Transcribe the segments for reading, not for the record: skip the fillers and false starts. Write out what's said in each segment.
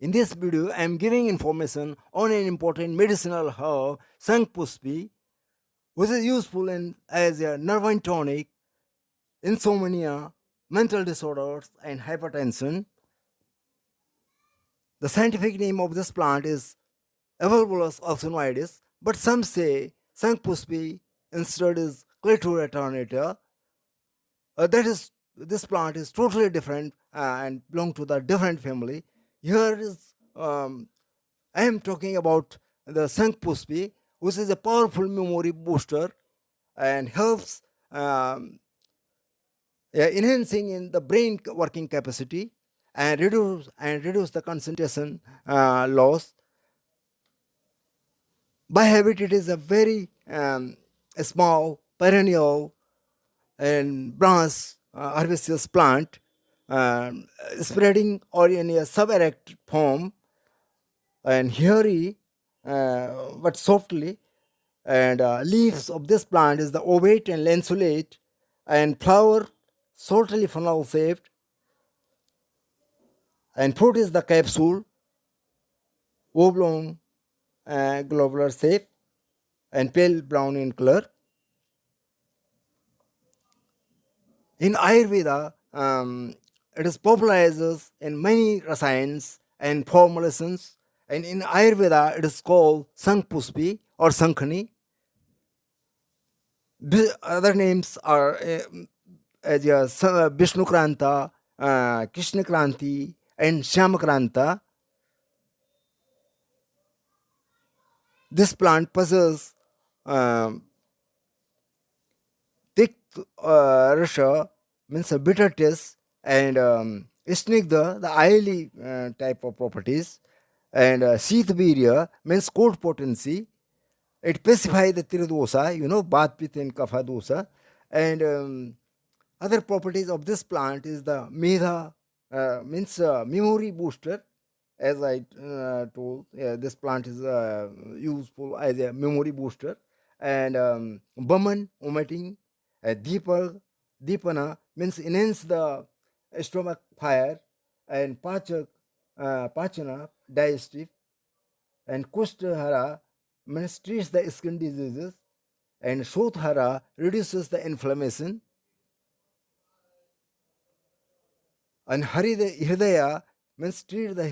In this video, I am giving information on an important medicinal herb, Sangpuspi, which is useful as a nerve tonic, insomnia, mental disorders, and hypertension. The scientific name of this plant is Evolvulus oxynoides, but some say Sangpuspi instead is Clitoria ternator. That is, this plant is totally different and belong to the different family. Here is I am talking about the Sangpuspi, which is a powerful memory booster and helps enhancing in the brain working capacity and reduce the concentration loss. By habit, it is a very small perennial and branch herbaceous plant, spreading or in a suberect form and hairy but softly. And leaves of this plant is the ovate and lanceolate, and flower shortly funnel shaped, and fruit is the capsule, oblong, globular shape, and pale brown in color. In Ayurveda, it is popularized in many rasayans and formulations, and in Ayurveda, it is called Sangpuspi or Sankhani. The other names are as Vishnu Kranta, Krishna Kranti, and Shamakranta. This plant possesses um, thick rasha, means a bitter taste, and snigdha, the oily type of properties, and Sheathvirya means cold potency. It pacifies the Tiridosa, Bath, Pitta, and Kapha dosa. And other properties of this plant is the Medha, means memory booster. As I told, this plant is useful as a memory booster. And Baman, omitting, Deepa, Deepana means enhance the stomach fire, and Pachak, Pachana, digestive, and Kusthara means treats the skin diseases, and Shothara reduces the inflammation, and Hridaya means treat the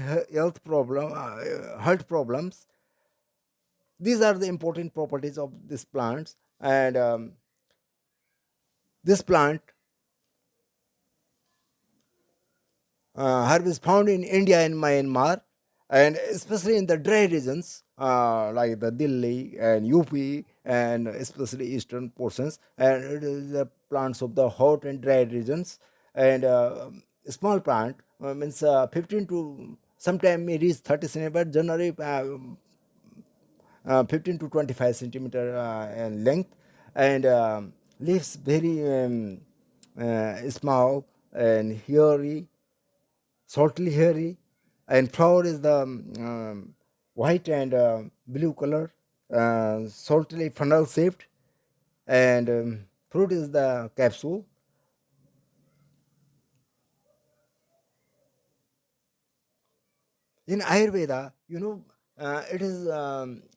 heart problems. These are the important properties of this plant, and this plant herb is found in India and Myanmar, and especially in the dry regions like the Delhi and UP, and especially eastern portions. And it is the plants of the hot and dry regions. And small plant means 15 to sometime it is 30 centimeter, generally 15 to 25 centimeter in length, and leaves very small and hairy, saltly hairy, and flower is the white and blue color, saltly funnel shaped, and fruit is the capsule. In Ayurveda, it is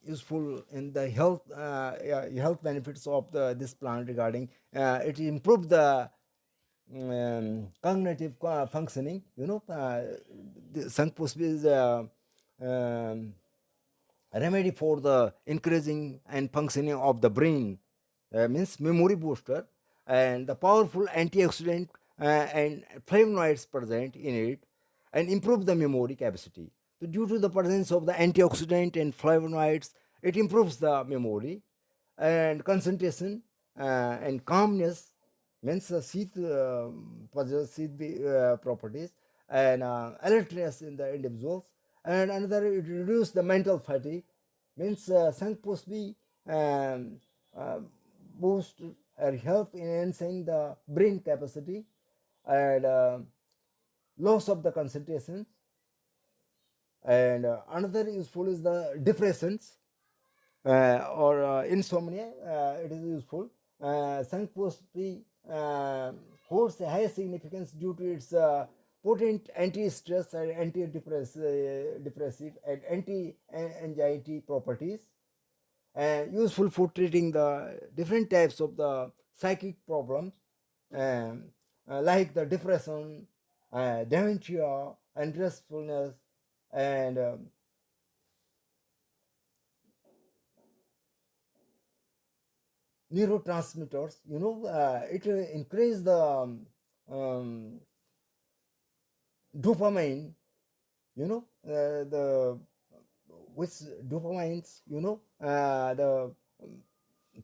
useful in the health benefits of this plant regarding it improves the cognitive functioning. The Sangpuspi is um, a remedy for the increasing and functioning of the brain, means memory booster, and the powerful antioxidant and flavonoids present in it, and improve the memory capacity. So due to the presence of the antioxidant and flavonoids, it improves the memory and concentration and calmness, means seat possess seat properties, and alertness in the individuals. And another, it reduce the mental fatigue, means Sangpuspi um, uh, boost or help in enhancing the brain capacity, and loss of the concentration. And another useful is the depressions or insomnia. It is useful. Sangpuspi holds a high significance due to its potent anti-stress and anti-depressive and anti-anxiety properties, and useful for treating the different types of the psychic problems, um, like the depression, dementia, and restfulness, and neurotransmitters. It increase the um, dopamine. The which dopamines. The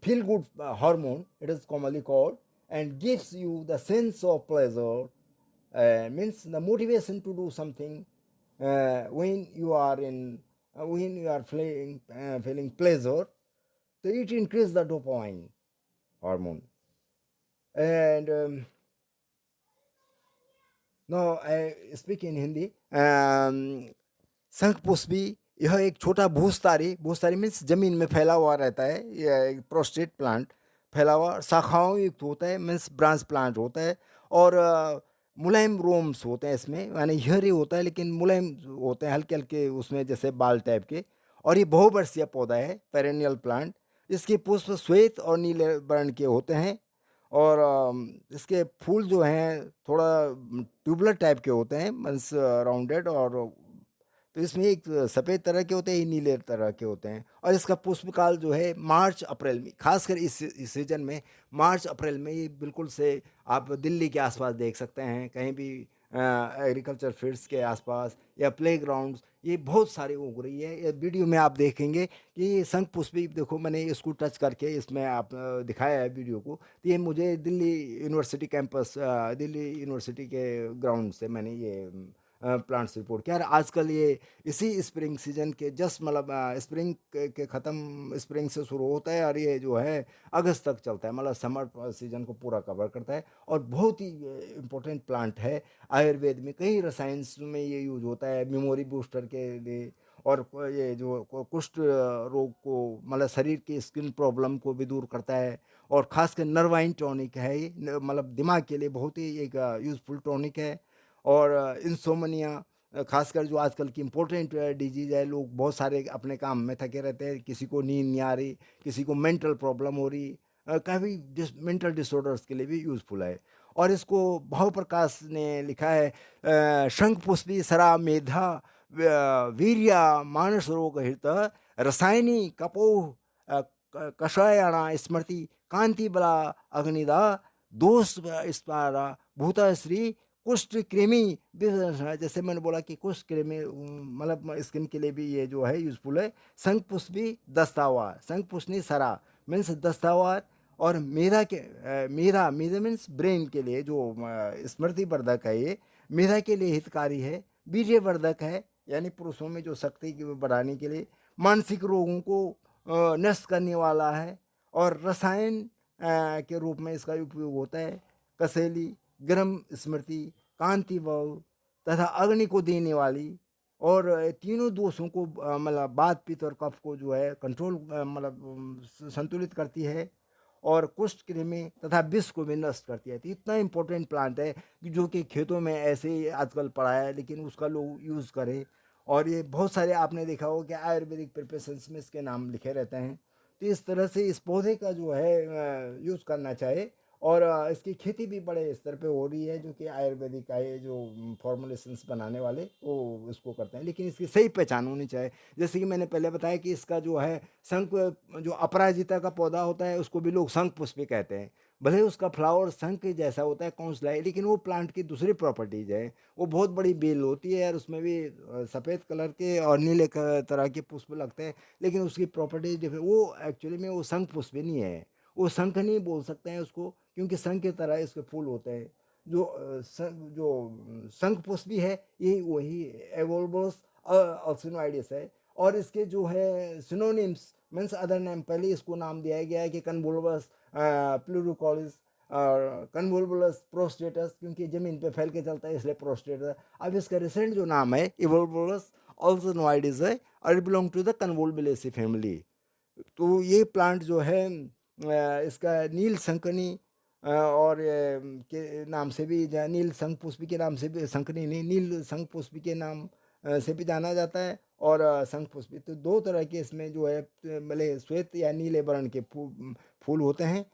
feel good hormone. It is commonly called, and gives you the sense of pleasure. Means the motivation to do something when you are feeling pleasure. So it increases the dopamine hormone. And now I speak in Hindi. शंख पुष्पी यह एक छोटा भूस्तारी, भूस्तारी means जमीन में फैला हुआ रहता है, यह एक प्रोस्टेट प्लांट फैला हुआ शाखाओं युक्त होता है, मीन्स ब्रांच प्लांट होता है, और मुलायम रोम्स होते हैं इसमें, यानी हेयरी होता है लेकिन मुलायम होते हैं, हल्के हल्के उसमें जैसे बाल टाइप के, और ये बहुवर्षीय पौधा है, पेरेनियल प्लांट। इसके पुष्प श्वेत और नीले वर्ण के होते हैं, और इसके फूल जो हैं थोड़ा ट्यूबुलर टाइप के होते हैं, मीन्स राउंडेड, और तो इसमें एक सफ़ेद तरह के होते हैं, नीले तरह के होते हैं, और इसका पुष्पकाल जो है मार्च अप्रैल में, खासकर इस सीजन में मार्च अप्रैल में ये बिल्कुल से आप दिल्ली के आसपास देख सकते हैं, कहीं भी एग्रीकल्चर फील्ड्स के आसपास या प्ले ग्राउंड्स, ये बहुत सारी उग रही है। ये वीडियो में आप देखेंगे कि ये शंख पुष्पी, देखो मैंने इसको टच करके इसमें आप दिखाया है वीडियो को, तो ये मुझे Delhi university campus, Delhi university के ग्राउंड से मैंने ये प्लांट्स रिपोर्ट किया। और आजकल ये इसी स्प्रिंग सीजन के जस्ट मतलब स्प्रिंग के ख़त्म, स्प्रिंग से शुरू होता है और ये जो है अगस्त तक चलता है, मतलब समर सीजन को पूरा कवर करता है, और बहुत ही इम्पोर्टेंट प्लांट है। आयुर्वेद में कई रसायन में ये यूज होता है, मेमोरी बूस्टर के लिए, और ये जो कुष्ठ रोग को, मतलब शरीर की स्किन प्रॉब्लम को भी दूर करता है, और ख़ासकर नर्वाइन टॉनिक है ये, मतलब दिमाग के लिए बहुत ही एक यूज़फुल टॉनिक है। और इंसोमनिया, खासकर जो आजकल की इम्पोर्टेंट डिजीज़ है, लोग बहुत सारे अपने काम में थके रहते हैं, किसी को नींद नहीं आ रही, किसी को मेंटल प्रॉब्लम हो रही, काफ़ी मेंटल डिसऑर्डर्स के लिए भी यूज़फुल है। और इसको भाव प्रकाश ने लिखा है, शंख पुष्पी सरा मेधा वीर्य मानस रोग हित रसायनी कपोह कषायणा स्मृति कांति बला अग्निदा दोष स्पारा भूता श्री कुष्ठ कृमि। जैसे मैंने बोला कि कुष्ठ कृमि मतलब स्किन के लिए भी ये जो है यूजफुल है। शंख पुष्पी दस्तावार, शंख पुष्पी सरा मीन्स दस्तावार, और मेधा के मेधा मेधा मीन्स ब्रेन के लिए जो स्मृति वर्धक है, ये मेधा के लिए हितकारी है, वीर्यवर्धक है यानी पुरुषों में जो शक्ति की बढ़ाने के लिए, मानसिक रोगों को नष्ट करने वाला है, और रसायन के रूप में इसका उपयोग होता है। कसेली, गर्म स्मृति, कांति बल तथा अग्नि को देने वाली, और तीनों दोषों को मतलब बात पित्त और कफ को जो है कंट्रोल मतलब संतुलित करती है, और कुष्ठ कृमि तथा विष को भी नष्ट करती है। तो इतना इम्पोर्टेंट प्लांट है कि जो कि खेतों में ऐसे ही आजकल पड़ा है, लेकिन उसका लोग यूज़ करें। और ये बहुत सारे आपने देखा हो कि आयुर्वेदिक प्रिपरेशंस में इसके नाम लिखे रहते हैं। तो इस तरह से इस पौधे का जो है यूज़ करना चाहिए, और इसकी खेती भी बड़े स्तर पे हो रही है, जो कि आयुर्वेदिक का ये जो फॉर्मुलेशंस बनाने वाले वो इसको करते हैं, लेकिन इसकी सही पहचान होनी चाहिए। जैसे कि मैंने पहले बताया कि इसका जो है शंख, जो अपराजिता का पौधा होता है उसको भी लोग शंख पुष्पी कहते हैं, भले उसका फ्लावर शंख जैसा होता है, कौंसला है, लेकिन वो प्लांट की दूसरी प्रॉपर्टीज है। वो बहुत बड़ी बेल होती है और उसमें भी सफ़ेद कलर के और नीले तरह के पुष्प लगते हैं, लेकिन उसकी प्रॉपर्टीज वो एक्चुअली में वो शंख पुष्पी नहीं है, वो शंख नहीं बोल सकते हैं उसको, क्योंकि शंख की तरह इसके फूल होते हैं। जो शंख पुष्पी है ये वही एवोल्बस अल्सिनोइडिस है, और इसके जो है सिनोनिम्स मीन्स अदर नेम, पहले इसको नाम दिया गया है कि कन्वोल्वस प्लूरोकॉलिस और कन्वोल्वुलस प्रोस्टेटस, क्योंकि ज़मीन पे फैल के चलता है इसलिए प्रोस्टेटस। अब इसका रिसेंट जो नाम है इवोल्वुलस अल्सिनोइडिस है, और it belong to the Convolvulaceae family. तो ये प्लांट जो है इसका नील संकनी और के नाम से भी नील शंखपुष्पी के नाम से भी, शंखनी नहीं, नील शंखपुष्पी के नाम से भी जाना जाता है। और शंखपुष्पी, तो दो तरह के इसमें जो है भले श्वेत या नीले वर्ण के फूल होते हैं।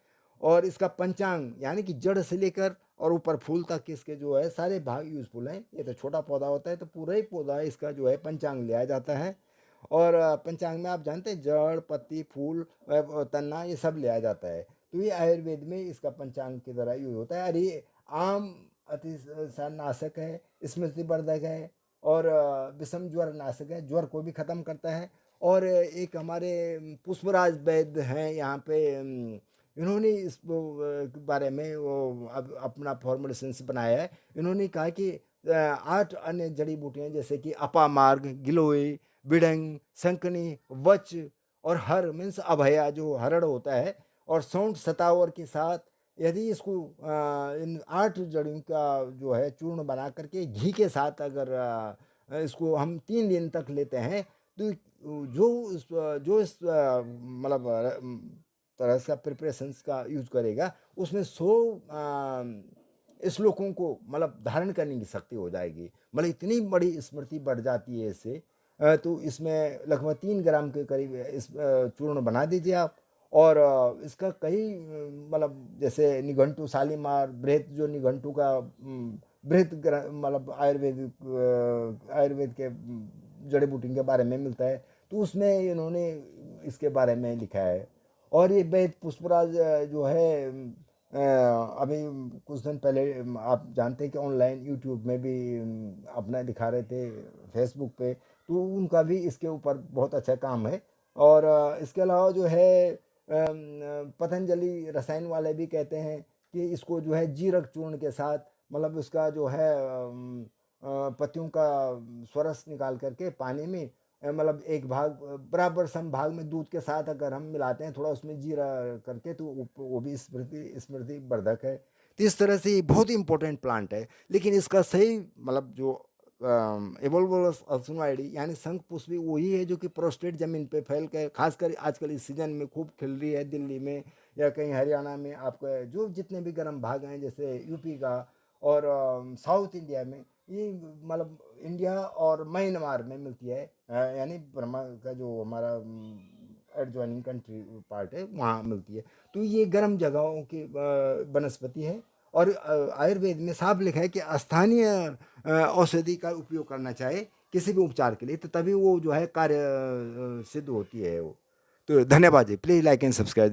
और इसका पंचांग यानी कि जड़ से लेकर और ऊपर फूल तक इसके जो है सारे भाग यूजफुल हैं। ये तो छोटा पौधा होता है, तो पूरा ही पौधा इसका जो है पंचांग लिया जाता है। और पंचांग में आप जानते हैं जड़, पत्ती, फूल, तना, ये सब लिया जाता है। तो ये आयुर्वेद में इसका पंचांग की तरह यूज होता है। और ये आम अतिसार नाशक है, स्मृति वर्धक है, और विषम ज्वर नाशक है, ज्वर को भी ख़त्म करता है। और एक हमारे पुष्पराज वैद्य हैं यहाँ पे, इन्होंने इस बारे में वो अब अपना फॉर्मुलेशंस बनाया है। इन्होंने कहा कि 8 अन्य जड़ी बूटियाँ जैसे कि अपामार्ग, गिलोय, बिडंग, शंकनी, वच और हर मीन्स अभया जो हरड़ होता है, और सौंठ सतावर के साथ यदि इसको इन 8 जड़ियों का जो है चूर्ण बना करके घी के साथ अगर इसको हम 3 दिन तक लेते हैं, तो जो इस मतलब तरह का प्रिपरेशंस का यूज करेगा, उसमें 100 श्लोकों को मतलब धारण करने की शक्ति हो जाएगी। मतलब इतनी बड़ी स्मृति बढ़ जाती है इससे। तो इसमें लगभग 3 ग्राम के करीब इस चूर्ण बना दीजिए आप। और इसका कई मतलब जैसे निघंटु शालीमार बृहत, जो निघंटु का बृहत मतलब आयुर्वेद के जड़ी बूटी के बारे में मिलता है, तो उसमें इन्होंने इसके बारे में लिखा है। और ये वैद्य पुष्पराज जो है अभी कुछ दिन पहले आप जानते हैं कि ऑनलाइन यूट्यूब में भी अपना दिखा रहे थे, फेसबुक पे, तो उनका भी इसके ऊपर बहुत अच्छा काम है। और इसके अलावा जो है पतंजलि रसायन वाले भी कहते हैं कि इसको जो है जीरक चूर्ण के साथ, मतलब उसका जो है पत्तियों का स्वरस निकाल करके पानी में मतलब एक भाग बराबर सम भाग में दूध के साथ अगर हम मिलाते हैं थोड़ा उसमें जीरा करके, तो वो भी स्मृति वर्धक है। तो इस तरह से ये बहुत ही इंपॉर्टेंट प्लांट है। लेकिन इसका सही मतलब जो एवोल्वोलस अल्सुनाइडी यानी शंख पुष्पी वही है जो कि प्रोस्टेट जमीन पे फैल कर, खासकर आजकल इस सीजन में खूब खिल रही है दिल्ली में या कहीं हरियाणा में। आपका जो जितने भी गर्म भाग हैं जैसे यूपी का और साउथ इंडिया में, ये मतलब इंडिया और म्यांमार में मिलती है, यानी बर्मा का जो हमारा एडजॉइनिंग कंट्री पार्ट है वहाँ मिलती है। तो ये गर्म जगहों की वनस्पति है। और आयुर्वेद में साफ लिखा है कि स्थानीय औषधि का उपयोग करना चाहिए किसी भी उपचार के लिए, तो तभी वो जो है कार्य सिद्ध होती है वो। तो धन्यवाद जी, प्लीज़ लाइक एंड सब्सक्राइब।